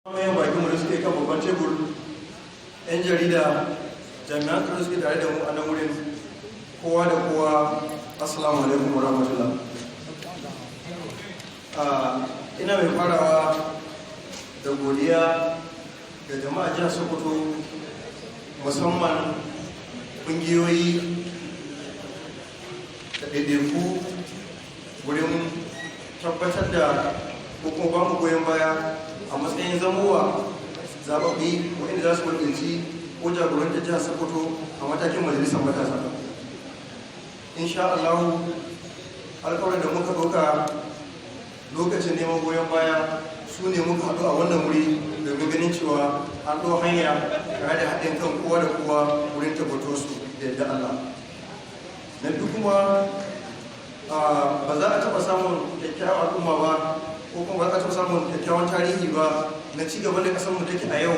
Mayan bakin da suke kan babban tebur, 'yan jarida, jami'an tsaro suke tare da mu a nan wurin, kowa da kowa, assalamu alaikum wa rahmatullah. Ina mai farawa da godiya ga jama'a jihar Sokoto, musamman ƙungiyoyi da ɗaiɗaiku wurin tabbatar da kuma ba mu goyon baya a matsayin zamowa zababbi waɗanda za su wakilci ko jagorantar jihar Sokoto a matakin majalisar matasa. Insha Allah, alƙawarin da muka ɗauka lokacin neman goyon baya su ne muka haɗu a wannan wuri domin ganin cewa an ɗau hanya tare da haɗin kan kowa da kowa wurin tabbatar su da yadda Allah. Na biyu kuma ba za a taɓa samun kyakkyawar al'umma ba ko kuma ba za a taɓa samun kyakkyawan tarihi ba na ci gaba da ƙasarmu take a yau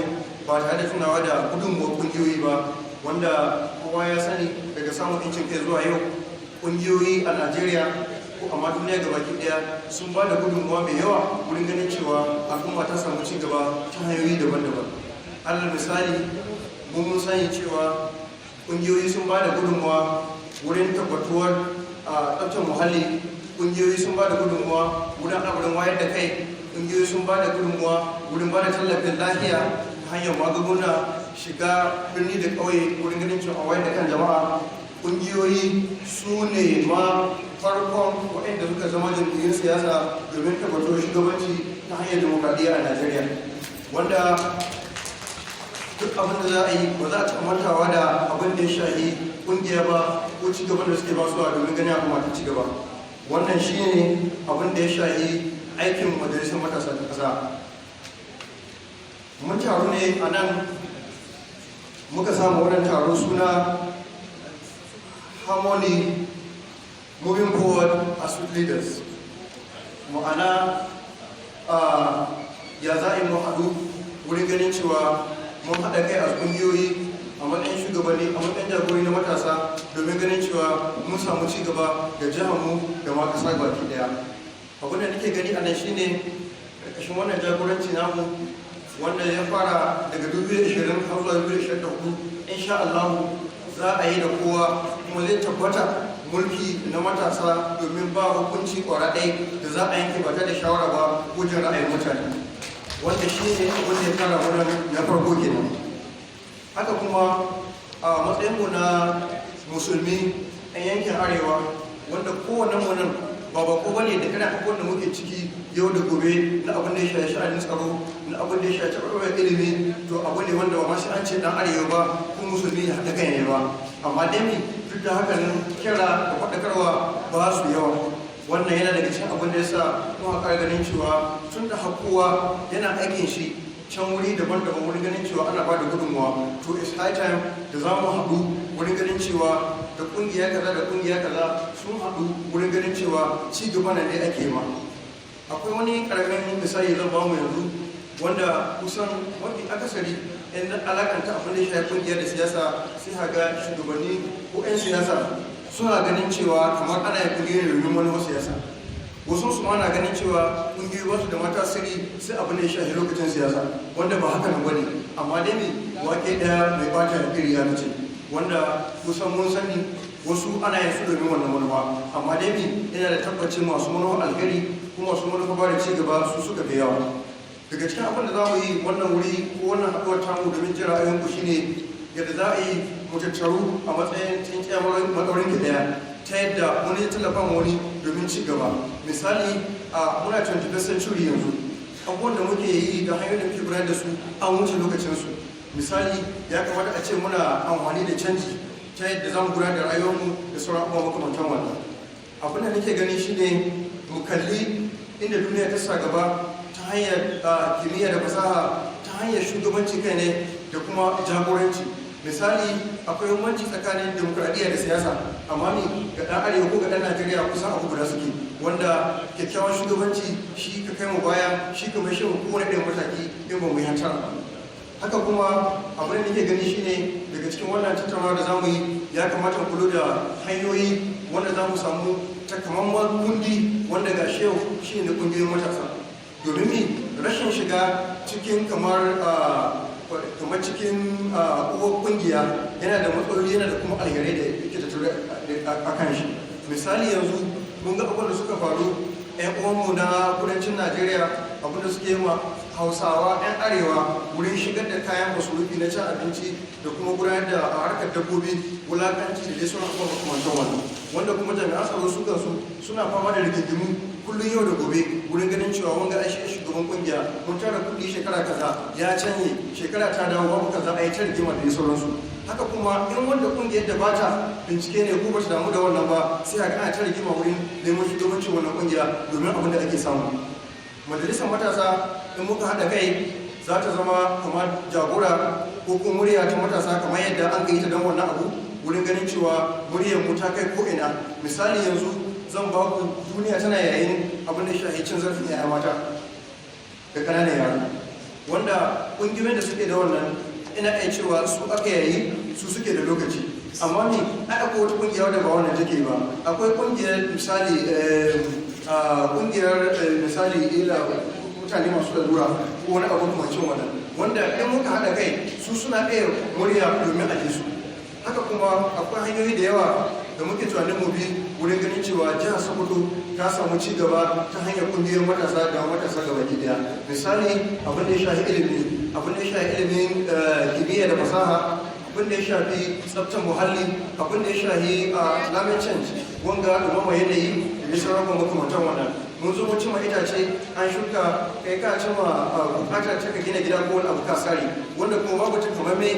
ba tare da tunawa da gudunmuwar ƙungiyoyi ba, wanda kowa ya sani daga samun incin kai zuwa yau ƙungiyoyi a Najeriya ko amma duniya gabaki ɗaya sun ba da gudunmuwa mai yawa wurin ganin cewa al'umma ta samu ci gaba ta hanyoyi daban-daban. Alal misali, mun sani cewa ƙungiyoyi sun ba da gudunmuwa wurin tabbatuwar tsaftar muhalli, ƙungiyoyi sun ba da gudunmuwa wurin al'amarin wayar da kai, ƙungiyoyi sun ba da gudunmuwa wurin ba da tallafin lafiya ta hanyar magunguna, shiga birni da ƙauye wurin ganin cewa wayar da kan jama'a. Ƙungiyoyi su ne ma farkon waɗanda suka zama jam'iyyun siyasa domin tabbatar shugabanci ta hanyar demokradiyya a Najeriya, wanda duk abin da za a yi ba za a taɓa mantawa da abin da ya shahi ƙungiya ba ko ci gaban da suke ba su domin ganin al'umma ta ci gaba. Wannan shi ne abin da ya shahi aikin majalisar matasa ta ƙasa. Mun taru ne a nan muka samu wannan taro suna Harmony Moving Forward as Youth Leaders. Ma'ana ya za a yi mu haɗu wurin ganin cewa mun haɗa kai a ƙungiyoyi a matsayin shugabanni a matsayin jagori na matasa domin ganin cewa mun samu ci gaba da jiharmu da ma ƙasa baki ɗaya. Abin da nake gani a nan shine ƙarƙashin wannan jagoranci namu wanda ya fara daga 2020 har zuwa 2024, insha Allah za a yi da kowa kuma zai tabbata mulki na matasa domin ba hukunci ƙwara ɗaya da za a yanke ba ta da shawara ba wajen ra'ayin mutane, wanda shi ne abin da ya fara wannan na farko kenan. Haka kuma a matsayinmu na musulmi a yankin arewa wanda kowane munan ba bako bane da irin abubuwan da muke ciki yau da gobe na abin da ya shafi sha'anin tsaro, na abin da ya shafi ɓarɓarar ilimi, to abu ne wanda ba ma sai an ce dan arewa ba ko musulmi ya haɗa kan yawa. Amma dai duk da haka nan kira da faɗakarwa ba su yawa. Wannan yana daga cikin abin da ya sa kuma ƙara ganin cewa tun da haƙuwa yana aikin shi can wuri daban-daban wurin ganin cewa ana ba da gudunmawa, to it's high time da za mu haɗu wurin ganin cewa da ƙungiya kaza da ƙungiya kaza sun haɗu wurin ganin cewa ci gaba na ne ake ma. Akwai wani ƙaramin misali zan ba mu yanzu wanda kusan mafi akasari in alakanta abin da ya shafi ƙungiyar da siyasa sai haga shugabanni ko 'yan siyasa suna ganin cewa kamar ana yin ƙungiyar domin wani siyasa. Wasu su na ganin cewa ƙungiyoyi ba su da matasiri sai abin da ya shafi lokacin siyasa, wanda ba haka nan bane. Amma dai wake ɗaya mai bata iri ya ce, wanda kusan mun sani wasu ana yin su domin wannan manufa, amma dai yana da tabbacin masu manufa alheri kuma masu manufa ba da ci gaba su suka fi yawa. Daga cikin abin da za mu yi wannan wuri ko wannan haɗuwar tamu domin jin ra'ayinku shine yadda za a yi mu tattaru a matsayin tsintsiya maɗaurin ki ɗaya ta yadda wani ya tallafa wani domin ci gaba. Misali muna 21st century yanzu, abubuwan da muke yi da hanyoyin da muke gudanar da su an wuce lokacinsu. Misali ya kamata a ce muna amfani da canji ta yadda za mu gudanar da rayuwarmu da sauran abubuwa makamantan wannan. Abin da nake gani shine mu kalli inda duniya ta sa gaba ta hanyar kimiyya da fasaha, ta hanyar shugabanci kai ne da kuma jagoranci. Misali akwai bambanci tsakanin demokradiyya da siyasa, amma ga ɗan arewa ko ga ɗan Najeriya kusan abu guda suke, wanda kyakkyawan shugabanci shi ka kai mu baya, shi ka mai shi kowane ɗayan mataki in ba mu yi hantara. Haka kuma abin da nake gani shine daga cikin wannan tattaunawa da zamu yi ya kamata mu kula da hanyoyi wanda za mu samu takamaiman kundi wanda ga shehu shi ne kungiyoyin matasa. Domin rashin shiga cikin kamar cikin uwar kungiya yana da matsaloli, yana da kuma alherai da yake da a kan shi. Misali yanzu mun ga abin da suka faru 'yan uwanmu na kudancin Najeriya, abin da suke ma Hausawa 'yan arewa wurin shigar da kayan masurufi na cin abinci da kuma gudanar da harkar dabbobi, wulakanci da dai sauran abubuwa makamantan wannan, wanda kuma jami'an tsaro su kansu suna fama da rigingimu kullum yau da gobe wurin ganin cewa wanga aishi shugaban kungiya mun tara kudi shekara kaza ya canye, shekara ta dawo babu kaza a yi ta rigima da sauransu. Haka kuma in wanda kungiyar da bata bincike ne ko ba ta damu da wannan ba, sai a ana ta rigima wurin neman shugabancin wannan kungiya domin abin da ake samu. Majalisar matasa in muka haɗa kai za ta zama kamar jagora ko kuma murya ta matasa kamar yadda an yi ta don wannan abu wurin ganin cewa muryar mu ta kai ko'ina. Misali yanzu zan ba ku, duniya tana yayin abin da shahi cin zarafin yaya mata da ƙananan yara, wanda ƙungiyoyin da suke da wannan ina iya cewa su aka yayi, su suke da lokaci. Amma ni akwai wata ƙungiya wadda ba wannan take ba. Akwai ƙungiyar misali ila mutane masu lalura ko wani abu kuma cin wannan, wanda in muka haɗa kai su suna ɗaya murya domin a su. Haka kuma akwai hanyoyi da yawa da muke tunanin mu bi wurin ganin cewa jihar Sokoto ta samu ci gaba ta hanyar kungiyoyin matasa da matasa gaba daya. Misali abin da ya shafi ilimi, abin da ya shafi ilimin kimiyya da fasaha, abin da ya shafi tsaftar muhalli, abin da ya shafi climate change, wanga dumama yanayi da sauran makamantan wannan. Mun zo mun cima itace an shuka kai ka cima bukatar ta ka gina gida ko wani abu ka sare, wanda kuma babu takamaimai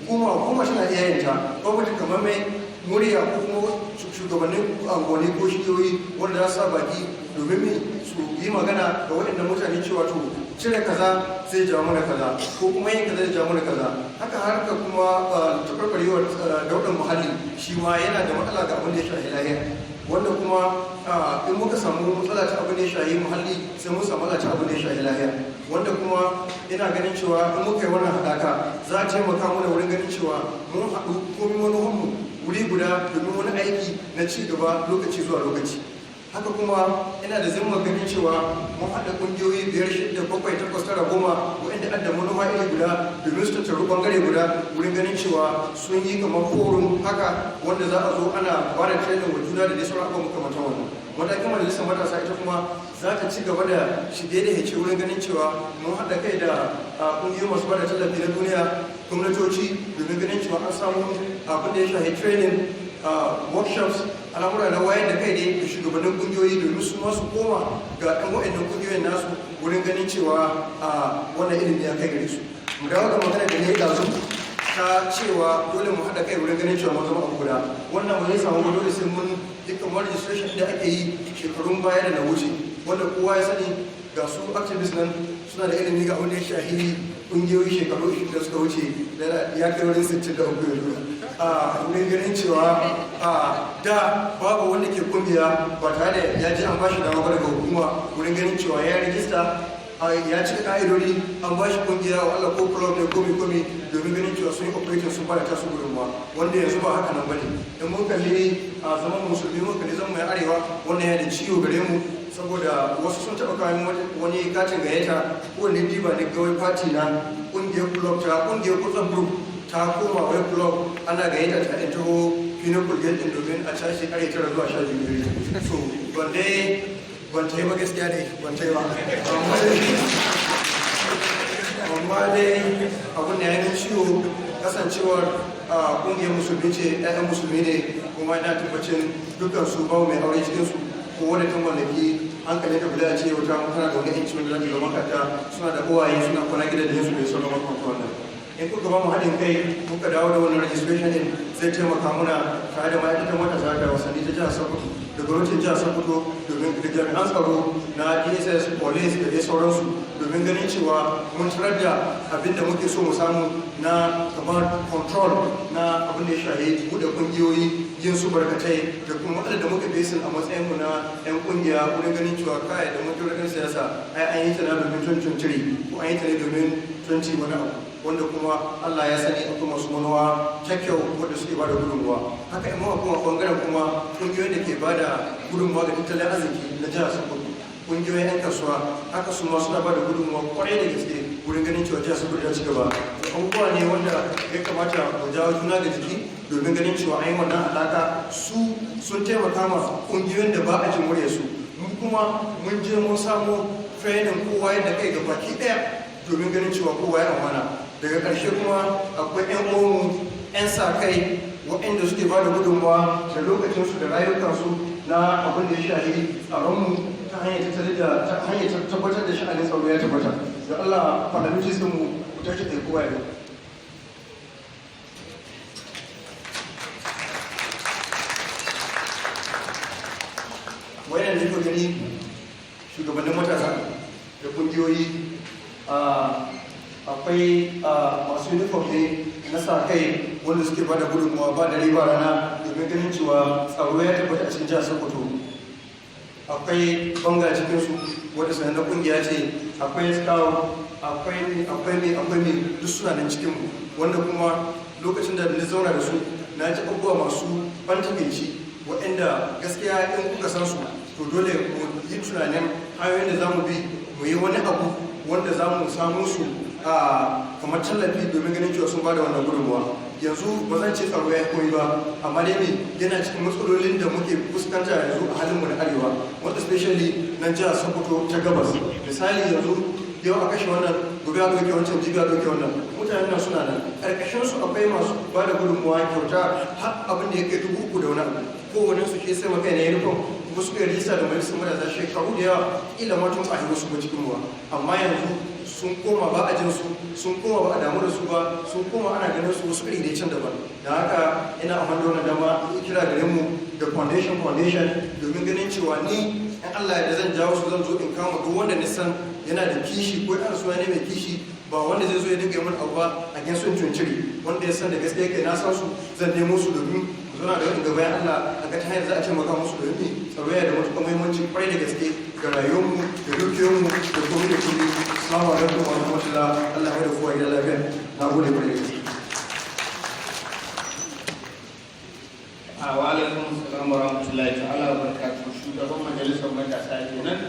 hukuma tana iya yin ta, babu takamaimai murya ko kuma shugabannin angoni ko shiyoyi wanda za su sa baki domin su yi magana ga waɗannan mutane cewa to cire kaza zai jawo mana kaza ko kuma yin kaza zai jawo mana kaza. Haka harka kuma taɓarɓarewar dauɗin muhalli shi ma yana da matsala ga abin da ya shafi lahiya, wanda kuma in muka samu matsala ta abin da ya shafi muhalli sai mun samu matsala ta abin da ya shafi lahiya, wanda kuma ina ganin cewa in muka yi wannan haɗaka za a taimaka mana wurin ganin cewa mun haɗu komi manuhanmu wuri guda domin wani aiki na ci gaba lokaci zuwa lokaci. Haka kuma ina da zimma ganin cewa mun haɗa ƙungiyoyi 5, 6, 7, 8, 9, 10 waɗanda adda manufa iri guda domin su tattaru ɓangare guda wurin ganin cewa sun yi kamar forum haka wanda za a zo ana ba da training wa juna da dai sauran abubuwan makamantan wannan. Matakin majalisar matasa ita kuma za ta ci gaba da shige da hice wurin ganin cewa mun haɗa kai da ƙungiyoyi masu ba da tallafi na duniya, gwamnatoci, domin ganin cewa an samu abin da ya shafi training, workshops, al'amura na wayar da kai ne da shugabannin kungiyoyi domin su masu koma ga ɗan waɗannan kungiyoyin nasu wurin ganin cewa wannan ilimi ya kai gare su. Mu dawo ga magana da ne ɗazu ta cewa dole mu haɗa kai wurin ganin cewa mun zama abu guda. Wannan ba zai samu ba, dole sai mun dukkan wani registration da ake yi shekarun baya da na wuce, wanda kowa ya sani ga su activists nan suna da ilimi ga wanda ya shahi kungiyoyi shekaru da suka wuce ya kai wurin 63 yanzu. Wurin ganin cewa da babu wanda ke kungiya ba tare da ya ji an bashi dama daga hukuma wurin ganin cewa ya rijista ya cika ka'idodi an bashi kungiya wa Allah ko club ne komi domin ganin cewa sun yi operating sun bada tasu gudunmuwa, wanda yanzu ba haka nan bane. In mun kalli zaman musulmi mun kalli zaman mai arewa wannan ya da ciwo gare mu, saboda wasu sun taɓa kawo wani katin gayyata ko wani diba ne gawai party na kungiyar club ta kungiyar kusan group ta koma wani club ana gayyata ta ɗin taho pinnacle gate ɗin domin a cashe kare 9 zuwa 12. So ban ta yi ba gaskiya ne, ban ta yi ba, amma dai abin da ya yi ciwo kasancewar kungiyar musulmi ce, 'ya'yan musulmi ne, kuma ina tabbacin dukkan su babu mai aure cikinsu ko wanda ta mallaki hankalin da bula ce wata tana da wani yanci wanda za ta zama kata, suna da uwaye suna kwana gida da yansu mai sauran makamata wannan. In kuka ba mu haɗin kai muka dawo da wannan registration din zai taimaka muna tare da ma'aikatan matasa da wasanni ta jihar Sokoto da gwamnatin jihar Sokoto domin da jami'an tsaro na DSS, police da dai sauransu domin ganin cewa mun tarar da abin da muke so mu samu na kamar control na abin da ya shahi buɗe ƙungiyoyi, yin su barkatai da kuma matsalar da muka fesin a matsayinmu na 'yan ƙungiya wurin ganin cewa kai da mutum da siyasa an yi ta na domin 2023 ko an yi ta ne domin 20 wani abu, wanda kuma Allah ya sani akwai masu manowa kyakkyau wanda suke bada gudunmuwa. Haka yan mawa kuma bangaren kuma kungiyoyin da ke bada gudunmuwa ga tattalin arziki na jihar Sokoto ƙungiyoyin 'yan kasuwa haka su ma suna ba da gudunmuwa kwarai da gaske wurin ganin cewa jihar Sokoto ta ci gaba. Abubuwa ne wanda ya kamata mu jawo juna da jiki domin ganin cewa an yi wannan alaƙa sun taimaka ma ƙungiyoyin da ba a jin muryarsu. Mun kuma mun je mun samu training kowa yadda kai ga baki ɗaya domin ganin cewa kowa ya amana. Daga ƙarshe kuma akwai 'yan uwanmu 'yan sa kai waɗanda suke ba da gudunmuwa da lokacinsu da rayukansu na abin da ya shahi tsaronmu ta hanyar tabbatar da sha'anin tsaro ya tabbata. Da Allah faɗaɗin sun mu ku tashi da kowa yau. Wayan da gani shugabannin matasa da kungiyoyi akwai masu uniform ne na sa kai wanda suke ba da gudunmuwa ba da riba rana domin ganin cewa tsaro ya tabbata a cikin jihar Sokoto. Akwai banga cikinsu wadda sanar kungiya ce, akwai scout, akwai mai duk suna nan cikinmu, wanda kuma lokacin da na zauna da su na ji abubuwa masu ban takaici waɗanda gaskiya in kuka san su to dole mu yi tunanin hanyoyin da za mu bi mu yi wani abu wanda za mu samu su kamar tallafi domin ganin cewa sun bada wannan gudunmuwa. Yanzu ba zan ce tsaro ya koyi ba, amma dai ne yana cikin matsalolin da muke fuskanta yanzu a halinmu na arewa, wanda especially nan jihar Sokoto ta gabas. Misali yanzu yau a kashe wannan, gobe a doke wancan, jibi a doke wannan, mutanen nan suna nan ƙarƙashinsu akwai masu bada gudunmuwa kyauta har abin da ya kai 3,000 da wani abu. Kowane su ke sai maka na uniform kuma suka yi rijista da majalisar matasa shekaru da yawa, ƙila ma tun a yi wasu cikin ruwa, amma yanzu sun koma ba a jin su, sun koma ba a damu da su ba, sun koma ana ganin su wasu iri da can daban. Da haka ina amfani da wannan dama kira gare mu da foundation domin ganin cewa ni in Allah ya da zan jawo su zan zo in kama duk wanda nisan yana da kishi ko yana suna ne mai kishi, ba wanda zai zo ya dinga mun abu ba a gen sun tunciri, wanda ya san da gaskiya kai na san su zan nemo su domin zuna da wanda bayan Allah a ga ta hanyar za a taimaka musu domin tsaro yana da matuƙar muhimmanci kwarai da gaske ga rayuwarmu da dukiyoyinmu da komai da komai. Assalamu alaikum wa rahmatullah. Allah ya da kowa gida lafiya. Na gode kwarai da gaske. Wa alaikum salam wa rahmatullahi ta'ala wa barakatuh. Shugaban majalisar matasa kenan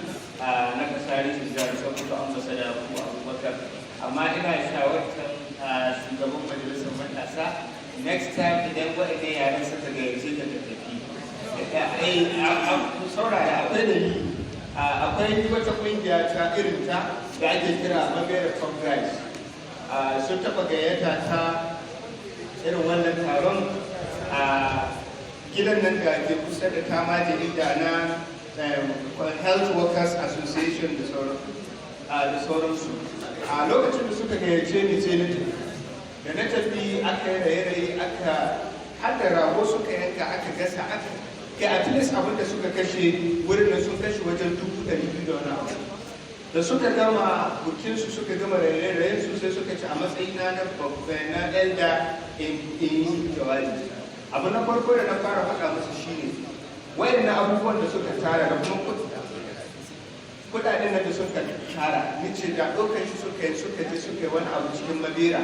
na kasar jihar Sokoto ambassador Abu Abubakar. Amma ina shawartar shugaban majalisar matasa next time idan waɗannan yaran suka gayyace ka tafi. Saurara akwai dalili. Akwai wata kungiya ta irin ta da ake kira Magana Top Guys. Sun taɓa gayyata ta irin wannan taron a gidan nan da ke kusa da Tamaji inda na Health Workers Association da sauransu. A lokacin da suka gayyace ni sai na tafi. Da na tafi aka yi raye-raye aka hada rago suka yanka aka gasa aka ke at least abinda suka kashe wurin da sun kashe wajen 200,000 da wani abu. Da suka gama bukinsu suka gama raye-rayen su sai suka ci a matsayina na elda in yi jawabi. Abu na farko da na fara faɗa musu shine wayannan abubuwan da suka tara da kuma kudaden da suka tara ni ce da ɗaukar shi suka yi wani abu cikin mabera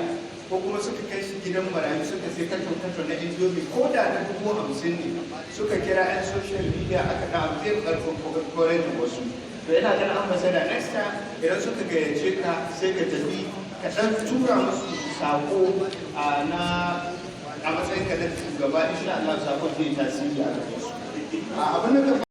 ko kuma suka kai shi gidan marayu suka sai katon na indomi ko da na 50,000 ne suka kira 'yan social media aka da abu zai karfin koren da wasu. To yana ganin ambassador next time idan suka gayyace ka sai ka tafi ka ɗan tura musu sako a matsayin ka na shugaba insha Allah sakon zai tasiri a gare su.